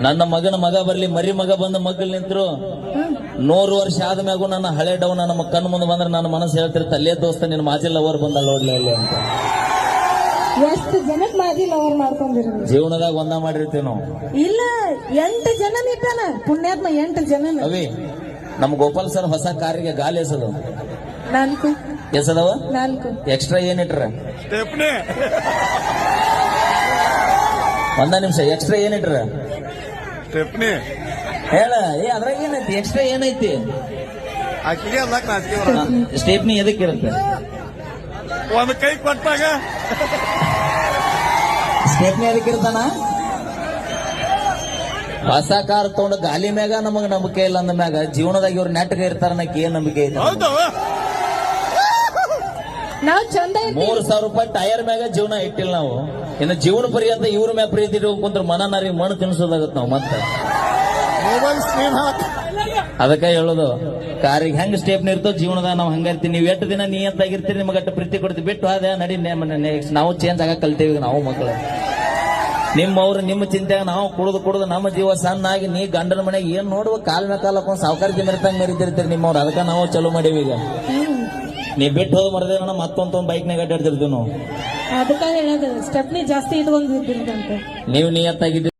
ನನ್ನ ಮಗನ ಮಗ ಬರ್ಲಿ ಮರಿ ಮಗ ಬಂದ ಮಗ್ಗಲ್ ನಿಂತ್ರು 100 ವರ್ಷ ಆದ್ಮ್ಯಾಗು ನನ್ನ ಹಳೆ ಡವ್ ನಮ್ಮ ಕಣ್ಣು ಮುಂದೆ ಬಂದ್ರೆ ನನ್ನ ಮನಸ್ಸು ಹೇಳ್ತಿರ್ತ ಅಲ್ಲೇ ದೋಸ್ತ ನಿನ್ನ ಮಾಜಿ ಲವರ್ ಬಂದ ನೋಡ್ಲಿ ಅಲ್ಲಿ ಅಂತ. ಎಷ್ಟು ಜನಕ್ ಮಾಜಿ ಲವರ್ ಮಾಡ್ಕೊಂಡಿರಿ ಜೀವನದಾಗ ಒಂದ ಮಾಡಿರ್ತೀವಿ ನಾವು. ಇಲ್ಲ 8 ಜನ ಇಟ್ಟಾನ ಪುಣ್ಯಾತ್ಮ 8 ಜನ. ಅವಿ ನಮ್ ಗೋಪಾಲ್ ಸರ್ ಹೊಸ ಕಾರಿಗೆ ಗಾಲಿ ಎಸದು 4 ಎಸದವ 4 ಎಕ್ಸ್ಟ್ರಾ ಏನಿಟ್ರ ಒಂದ ನಿಮಿಷ ಎಕ್ಸ್ಟ್ರಾ ಏನಿಟ್ರ ಹೇಳ ಅದ್ರಾಗ ಏನೈತಿ ಎಕ್ಸ್ಟ್ರಾ ಏನೈತಿ ಸ್ಟೇಪ್ನಿ ಎದಕ್ಕಿರುತ್ತೆ ಒಂದು ಕೈ ಕೊಟ್ಟಾಗ ಸ್ಟೇಪ್ನಿ ಎದಕ್ಕಿರ್ತಾನ ಹೊಸ ಕಾರ್ ತಗೊಂಡು ಗಾಲಿ ಮ್ಯಾಗ ನಮಗ ನಂಬಿಕೆ ಇಲ್ಲ ಅಂದ ಮ್ಯಾಗ ಜೀವನದಾಗ ಇವ್ರು ನೆಟ್ಗ ಇರ್ತಾರ ಅನ್ನಕ್ಕೆ ಏನ್ ನಂಬಿಕೆ ಐತೆ ನಾವ್ ಚಂದ 3,000 ರೂಪಾಯಿ ಟೈರ್ ಮ್ಯಾಗ ಜೀವನ ಇಟ್ಟಿಲ್ಲ ನಾವು ಇನ್ನು ಜೀವನ ಪರ್ಯಂತ ಇವ್ರ ಮ್ಯಾಗ ಪ್ರೀತಿ ಇಟ್ಕೊಂಡ್ರ ಮನನಾರಿ ಮಣ್ಣು ತಿನ್ಸೋದಾಗತ್ ನಾವು ಮತ್ತೆ ಅದಕ್ಕೆ ಹೇಳೋದು ಕಾರಿಗೆ ಹೆಂಗ್ ಸ್ಟೇಪ್ನ ಇರ್ತೋ ಜೀವನದಾಗ ನಾವು ಹಂಗಿರ್ತೀವಿ. ನೀವು ಎಷ್ಟು ದಿನ ನಿಯತ್ತಾಗಿರ್ತೀರಿ ನಿಮ್ಗೆ ಅಷ್ಟು ಪ್ರೀತಿ ಕೊಡ್ತೀವಿ ಬಿಟ್ಟು ಅದೇ ನಡಿ ನೆಕ್ಸ್ಟ್ ನಾವು ಚೇಂಜ್ ಆಗ ಕಲ್ತೇವಿ ನಾವು ಮಕ್ಕಳು. ನಿಮ್ಮವ್ರು ನಿಮ್ಮ ಚಿಂತೆಯಾಗ ನಾವು ಕುಡಿದು ನಮ್ಮ ಜೀವ ಸಣ್ಣ ಆಗಿ ನೀ ಗಂಡನ ಮನೆಗೆ ಏನ್ ನೋಡುವ ಕಾಲ್ ಮೇಲೆ ಕಾಲ್ ಹಾಕೊಂಡು ಸಾವುಕಾರ ಮೆರಿತಂಗ್ ಮೆರಿತಿರ್ತೀರಿ ನಿಮ್ಮವ್ರು. ಅದಕ್ಕೆ ನಾವು ಚಲೋ ಮಾಡೀವಿ. ಈಗ ನೀ ಬಿಟ್ಟು ಹೋದ್ ಮರದೇ ಮತ್ತೊಂದ್ ಬೈಕ್ನಾಗ ಅಡ್ಡಾಡ್ತಿರ್ತೀವಿ ನಾವು. ಅದಕ್ಕೆ ಹೇಳೋದು ಸ್ಟೆಪ್ನಿ ಜಾಸ್ತಿ ಇಟ್ಕೊಂಡಿರ್ತೀರಂತೆ. ನೀವು ನಿಯತ್ತಾಗಿದ್ದೀರಿ.